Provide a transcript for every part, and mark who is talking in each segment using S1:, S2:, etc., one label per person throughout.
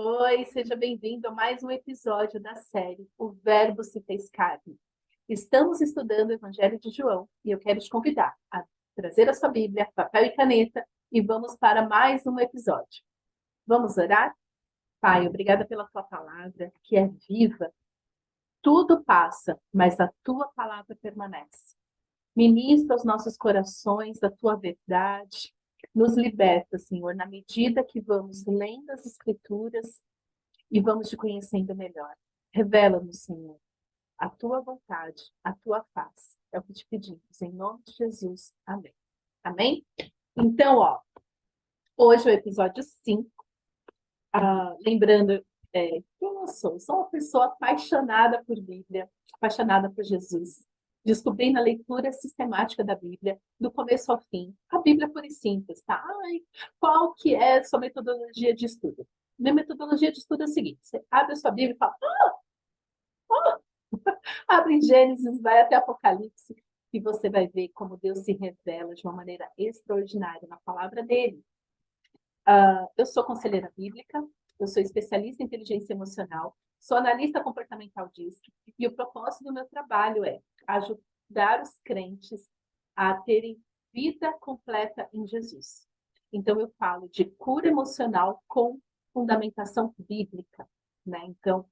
S1: Oi, seja bem-vindo a mais um episódio da série O Verbo se fez carne. Estamos estudando o Evangelho de João e eu quero te convidar a trazer a sua Bíblia, papel e caneta e vamos para mais um episódio. Vamos orar? Pai, obrigada pela tua palavra, que é viva. Tudo passa, mas a tua palavra permanece. Ministra aos nossos corações a tua verdade. Nos liberta, Senhor, na medida que vamos lendo as Escrituras e vamos te conhecendo melhor. Revela-nos, Senhor, a tua vontade, a tua face. É o que te pedimos, em nome de Jesus. Amém. Amém? Então, hoje é o episódio 5. Lembrando quem eu sou. Sou uma pessoa apaixonada por Bíblia, apaixonada por Jesus. Descobri na leitura sistemática da Bíblia, do começo ao fim. A Bíblia pura e simples, tá? Qual que é a sua metodologia de estudo? Minha metodologia de estudo é a seguinte: você abre a sua Bíblia e fala, abre em Gênesis, vai até Apocalipse, e você vai ver como Deus se revela de uma maneira extraordinária na palavra dele. Eu sou conselheira bíblica, eu sou especialista em inteligência emocional, sou analista comportamental DISC, e o propósito do meu trabalho é ajudar os crentes a terem vida completa em Jesus. Então, eu falo de cura emocional com fundamentação bíblica, né? Então,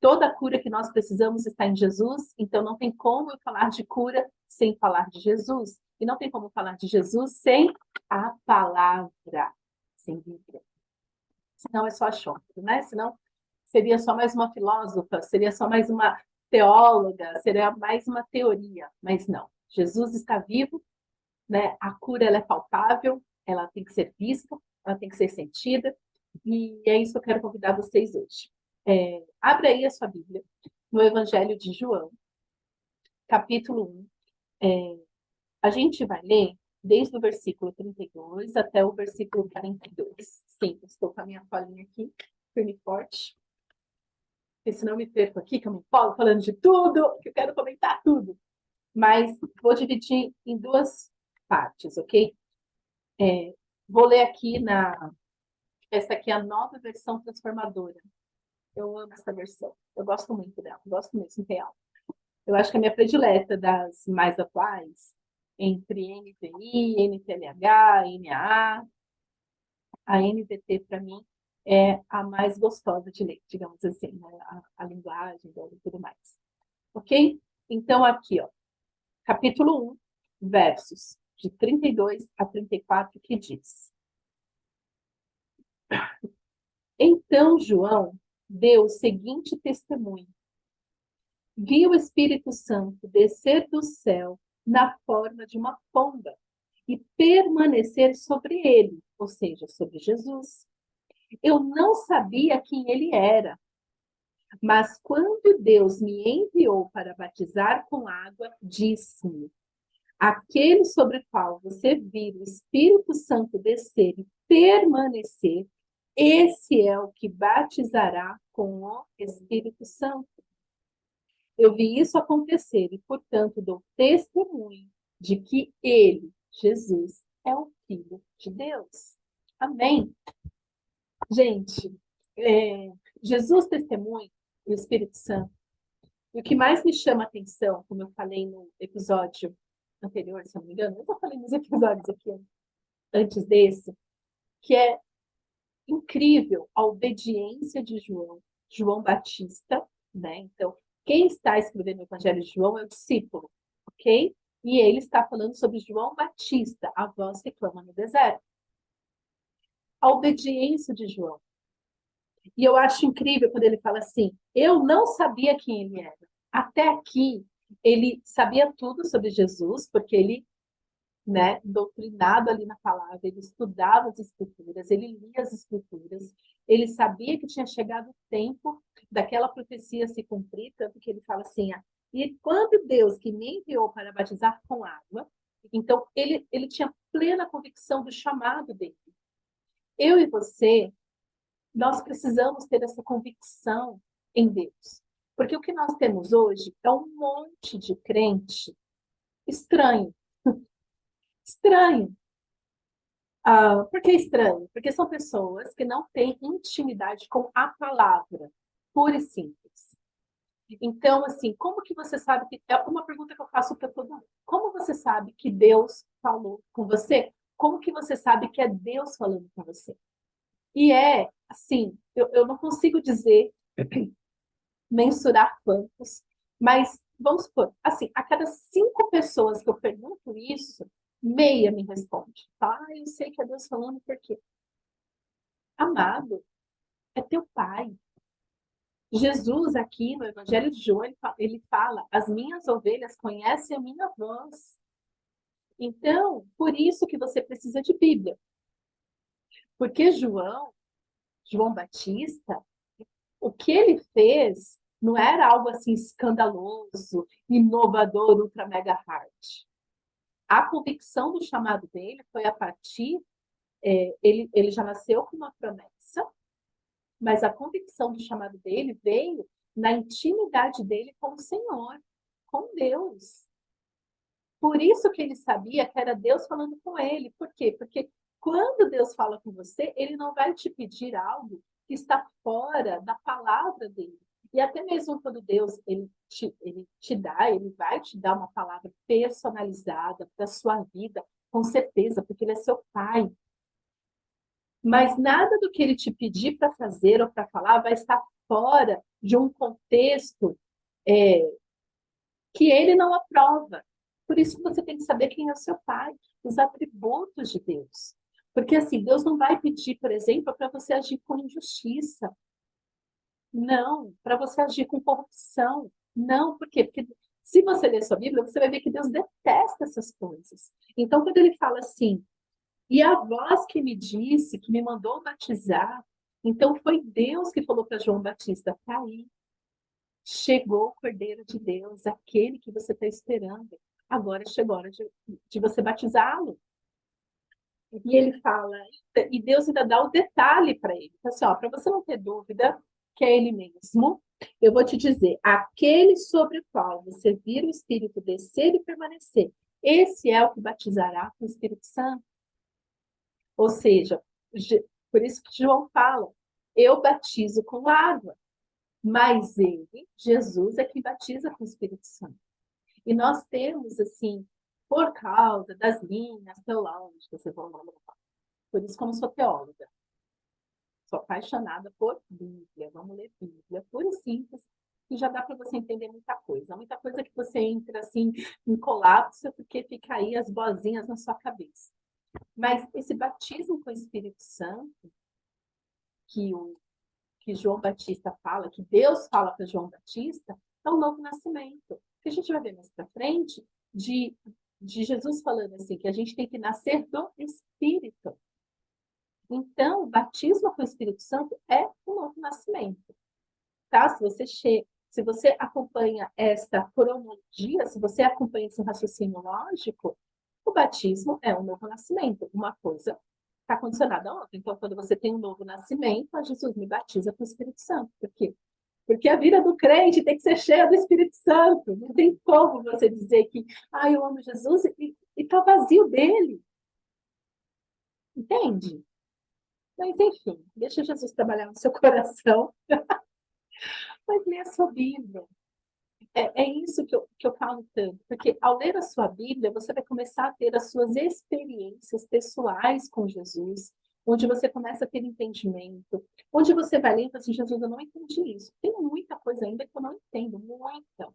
S1: toda a cura que nós precisamos está em Jesus, então não tem como eu falar de cura sem falar de Jesus. E não tem como falar de Jesus sem a palavra, sem Bíblia. Senão é só achômetro, né? Senão seria só mais uma filósofa, seria só mais uma teóloga, seria mais uma teoria. Mas não, Jesus está vivo, né? A cura ela é palpável, ela tem que ser vista, ela tem que ser sentida, e é isso que eu quero convidar vocês hoje. Abre aí a sua Bíblia, no Evangelho de João, capítulo 1. A gente vai ler desde o versículo 32 até o versículo 42. Sim, estou com a minha colinha aqui, firme e forte, porque senão eu me perco aqui, que eu me empolgo falando de tudo, que eu quero comentar tudo. Mas vou dividir em duas partes, ok? Vou ler aqui essa aqui é a nova versão transformadora. Eu amo essa versão. Eu gosto muito dela, gosto mesmo, real. Eu acho que a minha predileta das mais atuais, entre NVI, NTLH, NAA, a NVT, para mim, é a mais gostosa de ler, digamos assim, né? A linguagem dela e tudo mais. Ok? Então, aqui, capítulo 1, versos de 32 a 34, que diz: Então João deu o seguinte testemunho: Vi o Espírito Santo descer do céu na forma de uma pomba e permanecer sobre ele, ou seja, sobre Jesus. Eu não sabia quem ele era, mas quando Deus me enviou para batizar com água, disse-me: aquele sobre o qual você vir o Espírito Santo descer e permanecer, esse é o que batizará com o Espírito Santo. Eu vi isso acontecer e, portanto, dou testemunho de que ele, Jesus, é o Filho de Deus. Amém. Gente, Jesus testemunha o Espírito Santo. E o que mais me chama a atenção, como eu falei no episódio anterior, se não me engano, eu já falei nos episódios aqui antes desse, que é incrível a obediência de João Batista, né? Então, quem está escrevendo o Evangelho de João é o discípulo, ok? E ele está falando sobre João Batista, a voz que clama no deserto. A obediência de João. E eu acho incrível quando ele fala assim: eu não sabia quem ele era. Até aqui, ele sabia tudo sobre Jesus, porque ele, né, doutrinado ali na palavra, ele estudava as escrituras, ele lia as escrituras, ele sabia que tinha chegado o tempo daquela profecia se cumprir, tanto que ele fala assim: e quando Deus que me enviou para batizar com água, então ele tinha plena convicção do chamado dele. Eu e você, nós precisamos ter essa convicção em Deus. Porque o que nós temos hoje é um monte de crente estranho. Estranho. Porque é estranho? Porque são pessoas que não têm intimidade com a palavra, pura e simples. Então, assim, como que você sabe que... É uma pergunta que eu faço para todo mundo. Como você sabe que Deus falou com você? Como que você sabe que é Deus falando com você? E assim, eu não consigo dizer, mensurar quantos, mas vamos supor, assim, a cada 5 pessoas que eu pergunto isso, meia me responde. Tá? Eu sei que é Deus falando porque, amado, é teu pai. Jesus aqui no Evangelho de João, ele fala, as minhas ovelhas conhecem a minha voz. Então, por isso que você precisa de Bíblia. Porque João Batista, o que ele fez não era algo assim escandaloso, inovador, ultra mega hard. A convicção do chamado dele foi a partir, ele já nasceu com uma promessa, mas a convicção do chamado dele veio na intimidade dele com o Senhor, com Deus. Por isso que ele sabia que era Deus falando com ele. Por quê? Porque quando Deus fala com você, ele não vai te pedir algo que está fora da palavra dele. E até mesmo quando Deus ele te dá, ele vai te dar uma palavra personalizada para a sua vida, com certeza, porque ele é seu pai. Mas nada do que ele te pedir para fazer ou para falar vai estar fora de um contexto é, que ele não aprova. Por isso você tem que saber quem é o seu pai, os atributos de Deus. Porque assim, Deus não vai pedir, por exemplo, para você agir com injustiça. Não, para você agir com corrupção. Não, por quê? Porque se você ler sua Bíblia, você vai ver que Deus detesta essas coisas. Então, quando ele fala assim, e a voz que me disse, que me mandou batizar, então foi Deus que falou para João Batista, tá aí, chegou o Cordeiro de Deus, aquele que você está esperando. Agora chegou a hora de você batizá-lo. E ele fala, e Deus ainda dá o detalhe para ele. Assim, ó, para você não ter dúvida que é ele mesmo, eu vou te dizer, aquele sobre o qual você vira o Espírito descer e permanecer, esse é o que batizará com o Espírito Santo. Ou seja, por isso que João fala, eu batizo com água, mas ele, Jesus, é que batiza com o Espírito Santo. E nós temos, assim, por causa das linhas teológicas, por isso como sou teóloga, sou apaixonada por Bíblia, vamos ler Bíblia, pura e simples, que já dá para você entender muita coisa que você entra assim em colapso, porque fica aí as bozinhas na sua cabeça. Mas esse batismo com o Espírito Santo, que que João Batista fala, que Deus fala para João Batista, é um novo nascimento. Que a gente vai ver mais para frente de Jesus falando assim, que a gente tem que nascer do Espírito. Então, o batismo com o Espírito Santo é um novo nascimento. Tá? Se você acompanha esta cronologia, se você acompanha esse raciocínio lógico, o batismo é um novo nascimento. Uma coisa está condicionada a outra. Então, quando você tem um novo nascimento, a Jesus me batiza com o Espírito Santo. Por quê? Porque a vida do crente tem que ser cheia do Espírito Santo. Não tem como você dizer que eu amo Jesus e está vazio dele. Entende? Mas, enfim, deixa Jesus trabalhar no seu coração. Mas lê a sua Bíblia. É isso que eu falo tanto, porque ao ler a sua Bíblia, você vai começar a ter as suas experiências pessoais com Jesus, onde você começa a ter entendimento, onde você vai ler e fala assim, Jesus, eu não entendi isso. Tem muita coisa ainda que eu não entendo,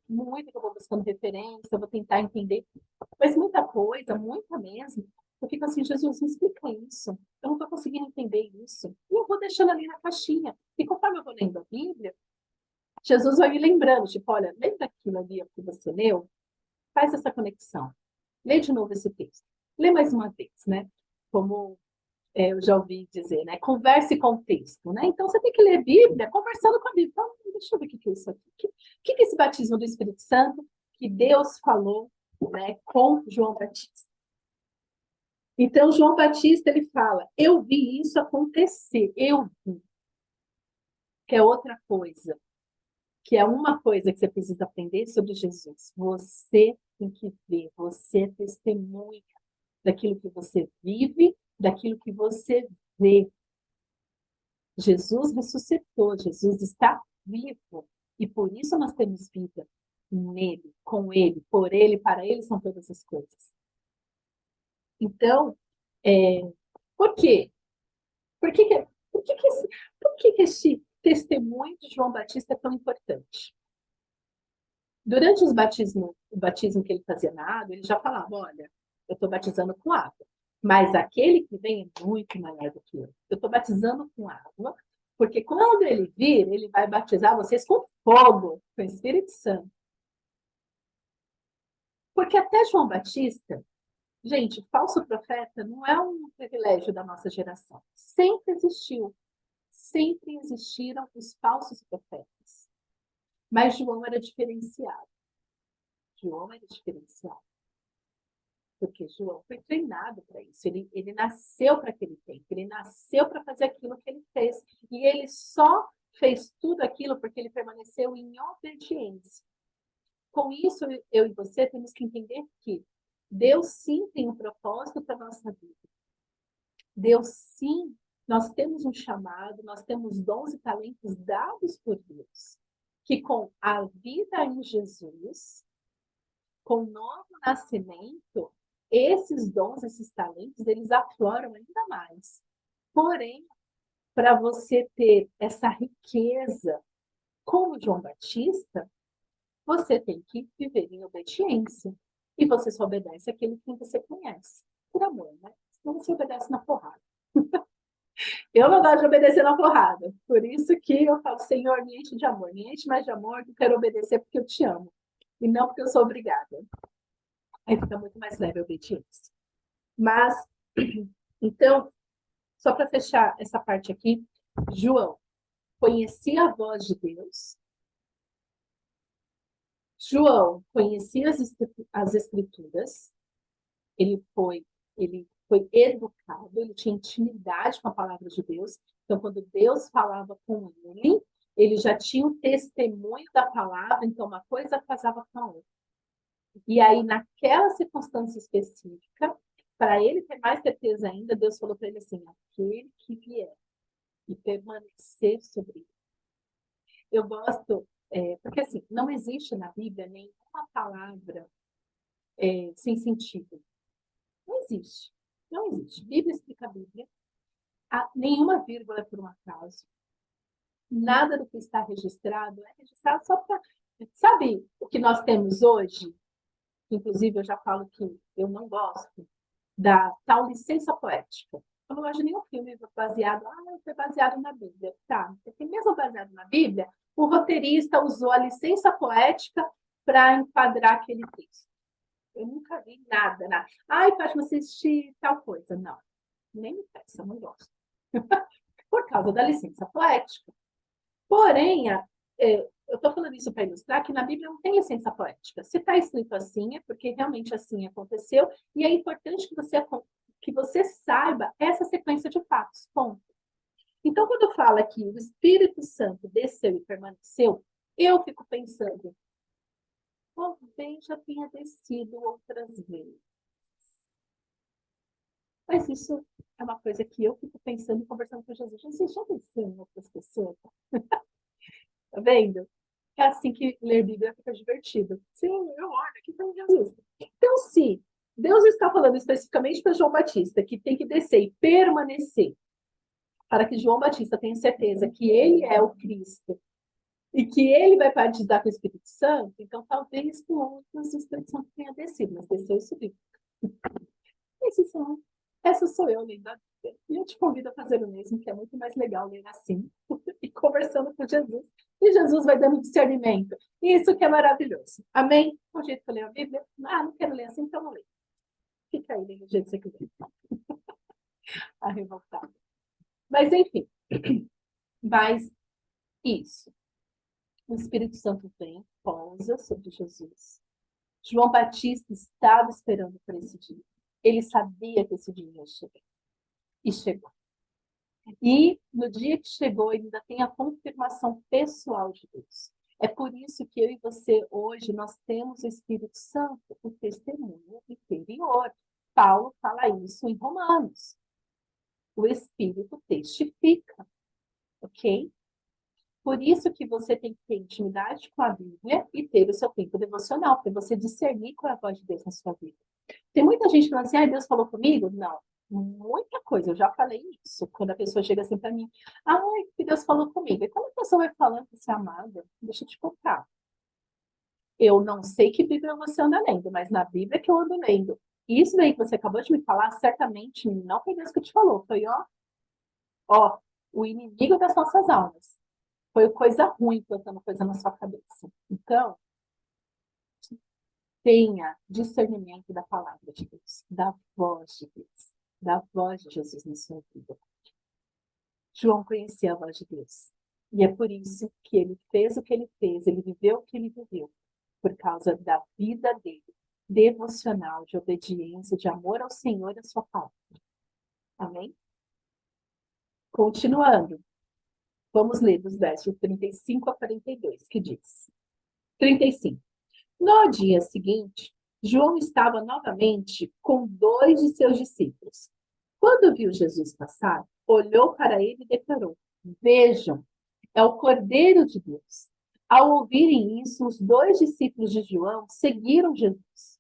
S1: muita que eu vou buscando referência, eu vou tentar entender, mas muita coisa, muita mesmo, eu fico assim, Jesus, me explica isso, eu não estou conseguindo entender isso. E eu vou deixando ali na caixinha. E conforme eu vou lendo a Bíblia, Jesus vai me lembrando, tipo, olha, lembra aquilo ali que você leu? Faz essa conexão. Lê de novo esse texto. Lê mais uma vez, né? Como eu já ouvi dizer, né? Converse com o texto, né? Então, você tem que ler a Bíblia conversando com a Bíblia. Então, deixa eu ver o que é isso aqui. O que é esse batismo do Espírito Santo que Deus falou, né, com João Batista? Então, João Batista, ele fala, eu vi isso acontecer, eu vi. Que é outra coisa. Que é uma coisa que você precisa aprender sobre Jesus. Você tem que ver, você testemunha daquilo que você vive daquilo que você vê. Jesus ressuscitou, Jesus está vivo. E por isso nós temos vida nele, com ele, por ele, para ele são todas as coisas. Então, por quê? Por que, que esse testemunho de João Batista é tão importante? Durante o batismo que ele fazia na água, ele já falava, olha, eu estou batizando com água, mas aquele que vem é muito maior do que eu. Eu estou batizando com água, porque quando ele vir, ele vai batizar vocês com fogo, com o Espírito Santo. Porque até João Batista, gente, falso profeta não é um privilégio da nossa geração. Sempre existiu. Sempre existiram os falsos profetas. Mas João era diferenciado. João era diferenciado. Porque João foi treinado para isso. Ele nasceu para aquele tempo. Ele nasceu para fazer aquilo que ele fez. E ele só fez tudo aquilo porque ele permaneceu em obediência. Com isso, eu e você temos que entender que Deus sim tem um propósito para a nossa vida. Deus sim, nós temos um chamado, nós temos dons e talentos dados por Deus. Que com a vida em Jesus, com o novo nascimento, esses dons, esses talentos, eles afloram ainda mais. Porém, para você ter essa riqueza, como João Batista, você tem que viver em obediência. E você só obedece aquele que você conhece. Por amor, né? Senão você obedece na porrada. Eu não gosto de obedecer na porrada. Por isso que eu falo, Senhor, me enche de amor. Me enche mais de amor, que eu quero obedecer porque eu te amo. E não porque eu sou obrigada. Aí fica muito mais leve a obediência. Mas, então, só para fechar essa parte aqui, João conhecia a voz de Deus. João conhecia as escrituras. Ele foi educado, ele tinha intimidade com a palavra de Deus. Então, quando Deus falava com ele, ele já tinha o testemunho da palavra, então uma coisa casava com a outra. E aí, naquela circunstância específica, para ele ter mais certeza ainda, Deus falou para ele assim, aquele que vier e permanecer sobre ele. Eu gosto, porque assim, não existe na Bíblia nenhuma palavra sem sentido. Não existe. Não existe. Bíblia explica a Bíblia. Nenhuma vírgula é por um acaso. Nada do que está registrado é registrado só para... Sabe o que nós temos hoje? Inclusive, eu já falo que eu não gosto da tal licença poética. Eu não gosto de nenhum filme baseado... foi baseado na Bíblia. Tá, porque mesmo baseado na Bíblia, o roteirista usou a licença poética para enquadrar aquele texto. Eu nunca vi nada. Fátima, assistir tal coisa. Não, nem me peça, não gosto. Por causa da licença poética. Porém, eu estou falando isso para ilustrar que na Bíblia não tem licença poética. Se está escrito assim, é porque realmente assim aconteceu, e é importante que você saiba essa sequência de fatos. Ponto. Então, quando fala que o Espírito Santo desceu e permaneceu, eu fico pensando, talvez já tenha descido outras vezes. Mas isso é uma coisa que eu fico pensando e conversando com Jesus. Jesus já desceu em outras pessoas? Tá vendo? É assim que ler Bíblia fica divertido. Sim, eu olho aqui para Jesus. Então, se Deus está falando especificamente para João Batista, que tem que descer e permanecer, para que João Batista tenha certeza que ele é o Cristo e que ele vai batizar com o Espírito Santo, então talvez com outros o Espírito Santo tenha descido, mas desceu e subiu. Essa sou eu lendo a Bíblia. E eu te convido a fazer o mesmo, que é muito mais legal ler assim, e conversando com Jesus. E Jesus vai dando discernimento. Isso que é maravilhoso. Amém? O jeito que eu leio a Bíblia? Não quero ler assim, então não leio. Fica aí, do jeito que você quiser. Revoltada. Mas, enfim. Mas, isso. O Espírito Santo vem, pousa sobre Jesus. João Batista estava esperando por esse dia. Ele sabia que esse dia ia chegar. E chegou. E no dia que chegou, ele ainda tem a confirmação pessoal de Deus. É por isso que eu e você, hoje, nós temos o Espírito Santo, o testemunho interior. Paulo fala isso em Romanos. o Espírito testifica, ok? Por isso que você tem que ter intimidade com a Bíblia e ter o seu tempo devocional, para você discernir qual é a voz de Deus na sua vida. Tem muita gente falando assim, Deus falou comigo? Não. Muita coisa, eu já falei isso. Quando a pessoa chega assim para mim, que Deus falou comigo. E quando a pessoa vai falando assim, amada, deixa eu te contar. Eu não sei que Bíblia você anda lendo, mas na Bíblia que eu ando lendo. Isso daí que você acabou de me falar, certamente não foi Deus que te falou. Foi, o inimigo das nossas almas. Foi coisa ruim plantando coisa na sua cabeça. Então, tenha discernimento da palavra de Deus, da voz de Deus, da voz de Jesus na sua vida. João conhecia a voz de Deus. E é por isso que ele fez o que ele fez, ele viveu o que ele viveu, por causa da vida dele, devocional, de obediência, de amor ao Senhor e à sua palavra. Amém? Continuando, vamos ler dos versos 35 a 42, que diz: 35. No dia seguinte, João estava novamente com 2 de seus discípulos. Quando viu Jesus passar, olhou para ele e declarou: Vejam, é o Cordeiro de Deus. Ao ouvirem isso, os 2 discípulos de João seguiram Jesus.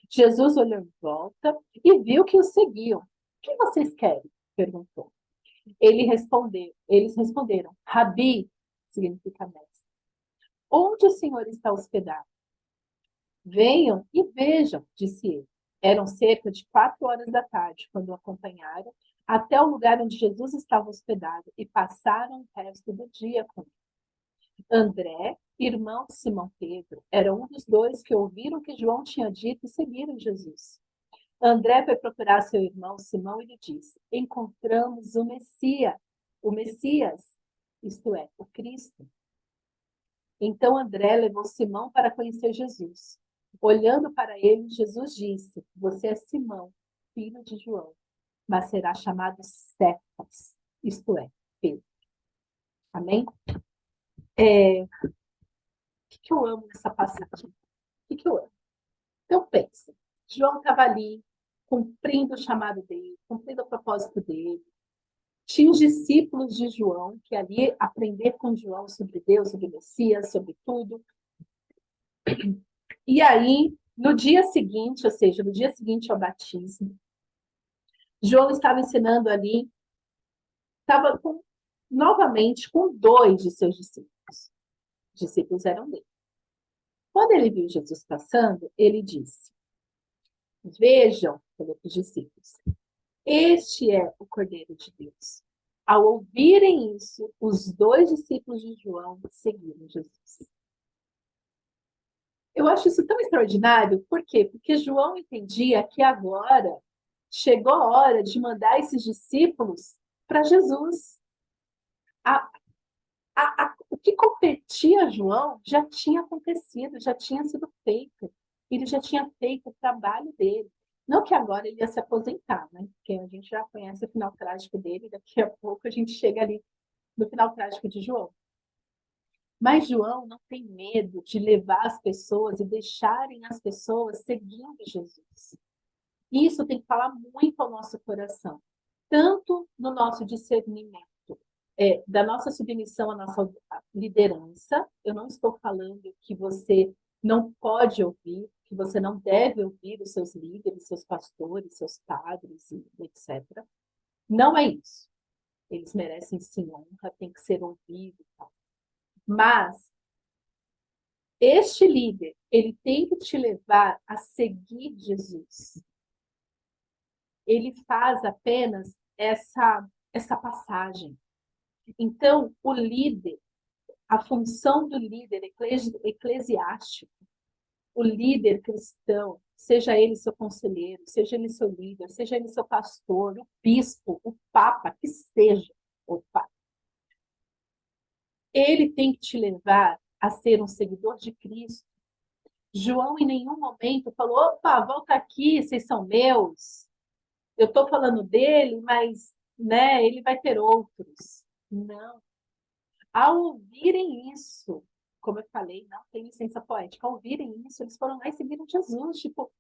S1: Jesus olhou em volta e viu que os seguiam. O que vocês querem? Perguntou. Eles responderam: Rabi, significa mestre. Onde o Senhor está hospedado? Venham e vejam, disse ele. Eram cerca de 4 horas da tarde, quando o acompanharam até o lugar onde Jesus estava hospedado e passaram o resto do dia com ele. André, irmão de Simão Pedro, era um dos 2 que ouviram o que João tinha dito e seguiram Jesus. André foi procurar seu irmão Simão e lhe disse: Encontramos o Messias, isto é, o Cristo. Então André levou Simão para conhecer Jesus. Olhando para ele, Jesus disse: Você é Simão, filho de João, mas será chamado Cefas, isto é, Pedro. Amém? O que eu amo nessa passagem? O que eu amo? Então pensa, João estava ali, cumprindo o chamado dele, cumprindo o propósito dele. Tinha os discípulos de João, que ali aprender com João sobre Deus, sobre o Messias, sobre tudo. E aí, no dia seguinte, ou seja, no dia seguinte ao batismo, João estava ensinando ali, estava novamente com 2 de seus discípulos. Os discípulos eram dele. Quando ele viu Jesus passando, ele disse: Vejam, falou para os discípulos, este é o Cordeiro de Deus. Ao ouvirem isso, os 2 discípulos de João seguiram Jesus. Eu acho isso tão extraordinário, por quê? Porque João entendia que agora chegou a hora de mandar esses discípulos para Jesus. O que competia a João já tinha acontecido, já tinha sido feito. Ele já tinha feito o trabalho dele. Não que agora ele ia se aposentar, né? Porque a gente já conhece o final trágico dele, daqui a pouco a gente chega ali no final trágico de João. Mas João não tem medo de levar as pessoas e deixarem as pessoas seguindo Jesus. Isso tem que falar muito ao nosso coração, tanto no nosso discernimento, da nossa submissão à nossa liderança. Eu não estou falando que você não pode ouvir, que você não deve ouvir os seus líderes, seus pastores, seus padres, etc. Não é isso. Eles merecem sim honra, tem que ser ouvido. Mas este líder, ele tem que te levar a seguir Jesus. Ele faz apenas essa passagem. Então, o líder, a função do líder eclesiástico, o líder cristão, seja ele seu conselheiro, seja ele seu líder, seja ele seu pastor, o bispo, o papa, que seja o papa, ele tem que te levar a ser um seguidor de Cristo. João em nenhum momento falou: opa, volta aqui, vocês são meus. Eu estou falando dele, mas né, ele vai ter outros. Não. Ao ouvirem isso, como eu falei, não tem licença poética. Ao ouvirem isso, eles foram lá e seguiram Jesus. Tipo,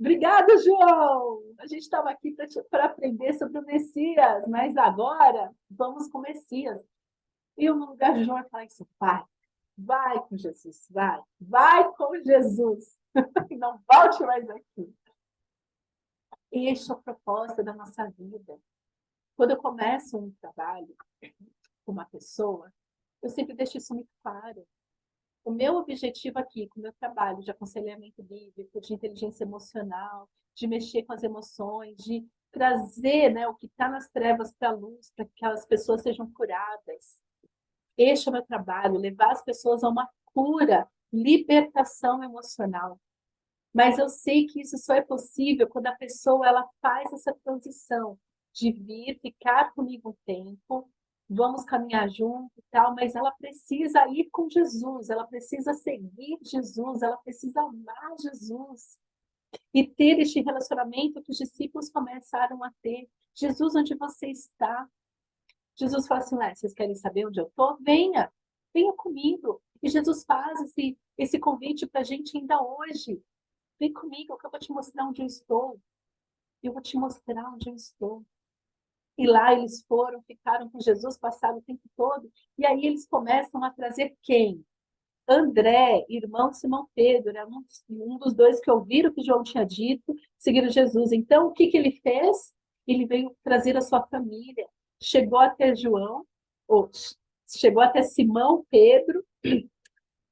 S1: Obrigada, João! A gente estava aqui para aprender sobre o Messias, mas agora vamos com o Messias. Eu, no lugar de João, eu falei assim, vai com Jesus, vai com Jesus. E não volte mais aqui. Esta é a proposta da nossa vida. Quando eu começo um trabalho com uma pessoa, eu sempre deixo isso muito claro. O meu objetivo aqui, com o meu trabalho de aconselhamento bíblico, de inteligência emocional, de mexer com as emoções, de trazer, né, o que está nas trevas para a luz, para que aquelas pessoas sejam curadas. Este é o meu trabalho, levar as pessoas a uma cura, libertação emocional. Mas eu sei que isso só é possível quando a pessoa ela faz essa transição de vir, ficar comigo um tempo, vamos caminhar junto e tal, mas ela precisa ir com Jesus, ela precisa seguir Jesus, ela precisa amar Jesus e ter este relacionamento que os discípulos começaram a ter. Jesus, onde você está? Jesus fala assim, vocês querem saber onde eu estou? Venha comigo. E Jesus faz esse convite para a gente ainda hoje. Vem comigo, que eu vou te mostrar onde eu estou. Eu vou te mostrar onde eu estou. E lá eles foram, ficaram com Jesus, passaram o tempo todo. E aí eles começam a trazer quem? André, irmão de Simão Pedro, era um dos dois que ouviram o que João tinha dito, seguiram Jesus. Então, o que ele fez? Ele veio trazer a sua família. Chegou até João, ou chegou até Simão Pedro,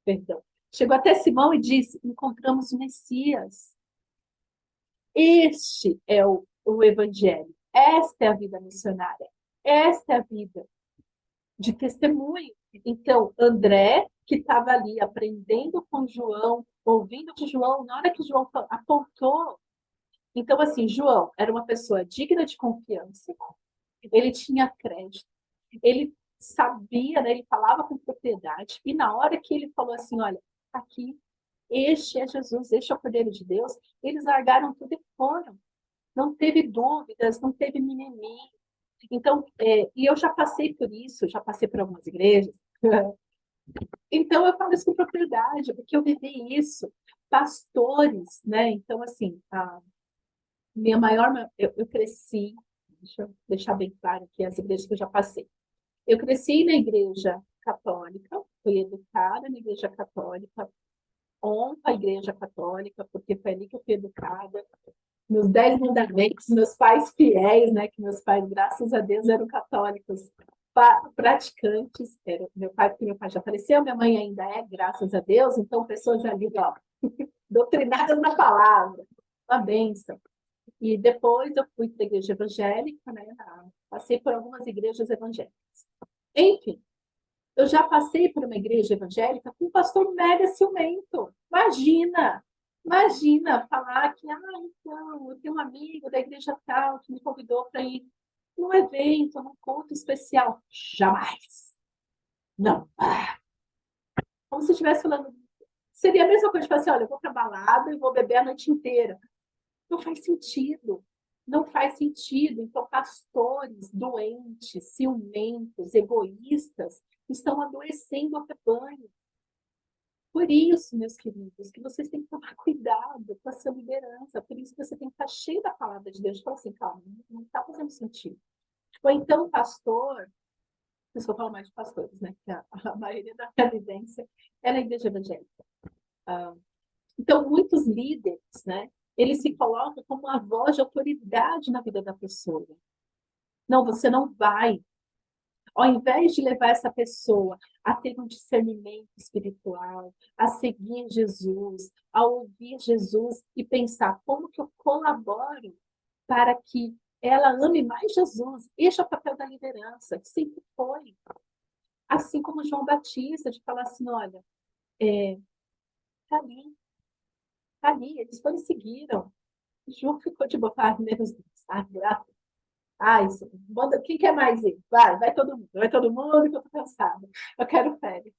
S1: perdão. Chegou até Simão e disse: encontramos o Messias. Este é o Evangelho. Esta é a vida missionária. Esta é a vida de testemunho. Então, André, que estava ali aprendendo com João, ouvindo de João, na hora que João apontou. Então, assim, João era uma pessoa digna de confiança, ele tinha crédito, ele sabia, né, ele falava com propriedade, e na hora que ele falou assim: olha, aqui, este é Jesus, este é o Cordeiro de Deus, eles largaram tudo e foram. Não teve dúvidas, não teve mimimi. Então, e eu já passei por isso, já passei por algumas igrejas. Então, eu falo isso com propriedade, porque eu vivi isso. Pastores, né? Então, assim, a minha maior. Eu cresci, deixa eu deixar bem claro aqui as igrejas que eu já passei. Eu cresci na igreja católica, fui educada na igreja católica, honro a igreja católica, porque foi ali que eu fui educada. Meus 10 mandamentos, meus pais fiéis, né? Que meus pais, graças a Deus, eram católicos praticantes. Porque meu pai já faleceu, minha mãe ainda é, graças a Deus. Então, pessoas ali, ó, doutrinadas na palavra, uma bênção. E depois eu fui para a igreja evangélica, né? Passei por algumas igrejas evangélicas. Enfim, eu já passei por uma igreja evangélica com um pastor mega ciumento. Imagina falar que, então, eu tenho um amigo da igreja tal que me convidou para ir num evento, num culto especial. Jamais. Não. Como se estivesse falando. Seria a mesma coisa de falar assim: olha, eu vou para balada e vou beber a noite inteira. Não faz sentido. Não faz sentido. Então, pastores doentes, ciumentos, egoístas, estão adoecendo o rebanho. Por isso, meus queridos, que vocês têm que tomar cuidado com a sua liderança. Por isso que você tem que estar cheio da palavra de Deus. De falar assim, calma, não está fazendo sentido. Ou então, pastor, eu só falo mais de pastores, né? Que a maioria da minha vivência é na igreja evangélica. Então, muitos líderes, né? Eles se colocam como uma voz de autoridade na vida da pessoa. Não, você não vai. Ao invés de levar essa pessoa a ter um discernimento espiritual, a seguir Jesus, a ouvir Jesus e pensar como que eu colaboro para que ela ame mais Jesus. Este é o papel da liderança, que sempre foi. Assim como João Batista, de falar assim, olha, tá ali, tá ali, eles foram e seguiram. João ficou de botar menos Deus. Graças. Isso. Quem quer mais ir? Vai todo mundo, que eu tô cansada. Eu quero férias.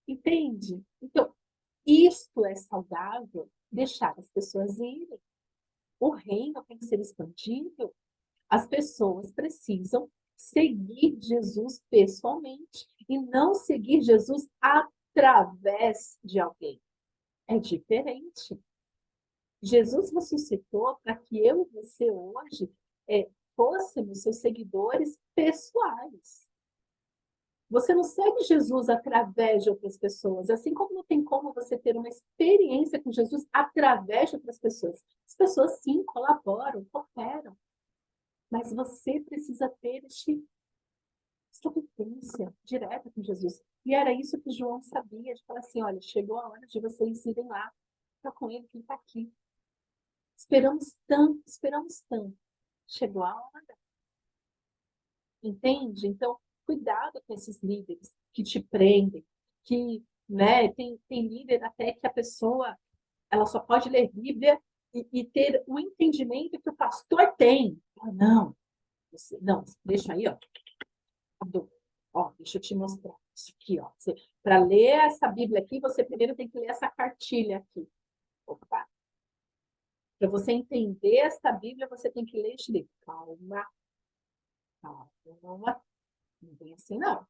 S1: Entende? Então, isto é saudável, deixar as pessoas irem. O reino tem que ser expandido. As pessoas precisam seguir Jesus pessoalmente e não seguir Jesus através de alguém. É diferente. Jesus ressuscitou para que eu e você hoje fôssemos seus seguidores pessoais. Você não segue Jesus através de outras pessoas, assim como não tem como você ter uma experiência com Jesus através de outras pessoas. As pessoas, sim, colaboram, cooperam, mas você precisa ter esta vivência direta com Jesus. E era isso que João sabia, de falar assim, olha, chegou a hora de vocês irem lá, está com ele, que ele está aqui. Esperamos tanto, esperamos tanto. Chegou a hora. Entende? Então, cuidado com esses líderes que te prendem, que, né, tem líder até que a pessoa, ela só pode ler Bíblia e ter o entendimento que o pastor tem. Não, não, deixa aí, ó. Ó, deixa eu te mostrar isso aqui, ó. Para ler essa Bíblia aqui, você primeiro tem que ler essa cartilha aqui. Opa. Para você entender esta Bíblia, você tem que ler este livro. Calma, calma. Não vem assim, não.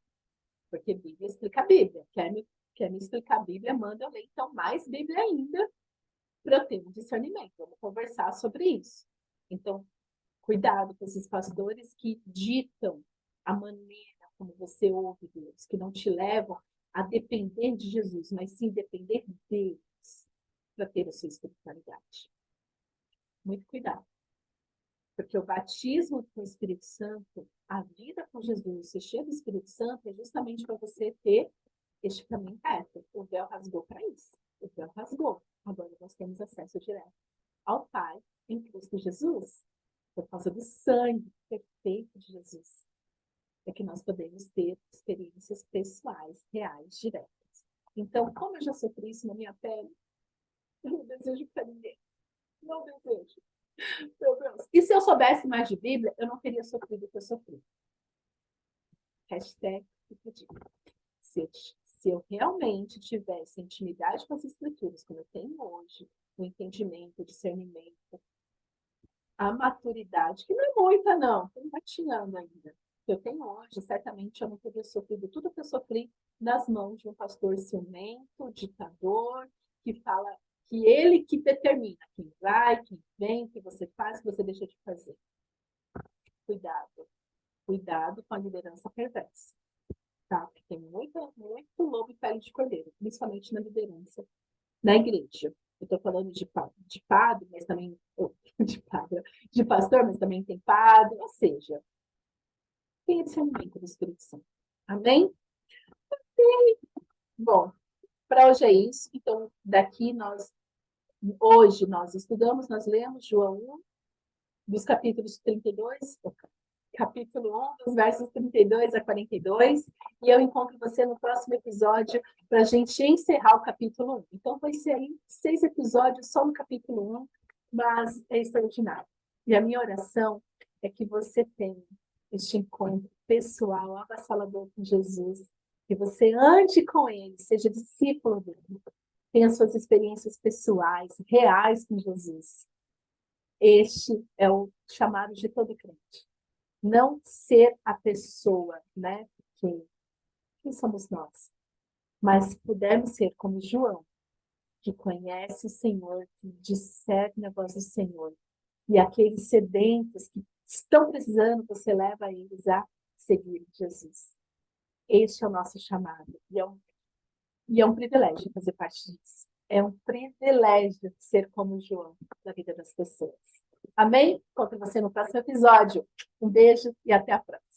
S1: Porque Bíblia explica a Bíblia. Quer me explicar a Bíblia, manda eu ler, então, mais Bíblia ainda, para eu ter um discernimento. Vamos conversar sobre isso. Então, cuidado com esses pastores que ditam a maneira como você ouve Deus, que não te levam a depender de Jesus, mas sim depender deles para ter a sua espiritualidade. Muito cuidado. Porque o batismo com o Espírito Santo, a vida com Jesus, ser cheio do Espírito Santo, é justamente para você ter este caminho reto. O véu rasgou para isso. O véu rasgou. Agora nós temos acesso direto ao Pai em Cristo Jesus. Por causa do sangue perfeito de Jesus. É que nós podemos ter experiências pessoais, reais, diretas. Então, como eu já sofri isso na minha pele, eu não desejo para ninguém. Não desejo. Meu Deus. E se eu soubesse mais de Bíblia, eu não teria sofrido o que eu sofri. Hashtag se eu realmente tivesse intimidade com as escrituras, como eu tenho hoje, o entendimento, o discernimento, a maturidade, que não é muita, não, estou engatinhando ainda, que eu tenho hoje, certamente eu não teria sofrido tudo que eu sofri nas mãos de um pastor ciumento, ditador, que fala que ele que determina quem vai, quem vem, o que você faz, o que você deixa de fazer. Cuidado. Cuidado com a liderança perversa. Tá? Porque tem muito lobo e pele de cordeiro, principalmente na liderança na igreja. Eu estou falando de padre, mas também de padre, de pastor, mas também tem padre, ou seja, tem discernimento do Espírito Santo. Amém? Bom, para hoje é isso. Então, hoje nós estudamos, nós lemos João 1, dos capítulos 32, capítulo 1, dos versos 32 a 42, e eu encontro você no próximo episódio para a gente encerrar o capítulo 1. Então, vai ser aí 6 episódios só no capítulo 1, mas é extraordinário. E a minha oração é que você tenha este encontro pessoal, avassalador com Jesus, que você ande com ele, seja discípulo dele, tenha suas experiências pessoais, reais com Jesus. Este é o chamado de todo crente. Não ser a pessoa, né? Quem somos nós? Mas pudermos ser como João, que conhece o Senhor, que discerne a voz do Senhor. E aqueles sedentos que estão precisando, você leva eles a seguir Jesus. Este é o nosso chamado. E é um privilégio fazer parte disso. É um privilégio ser como João na vida das pessoas. Amém? Encontro você no próximo episódio. Um beijo e até a próxima.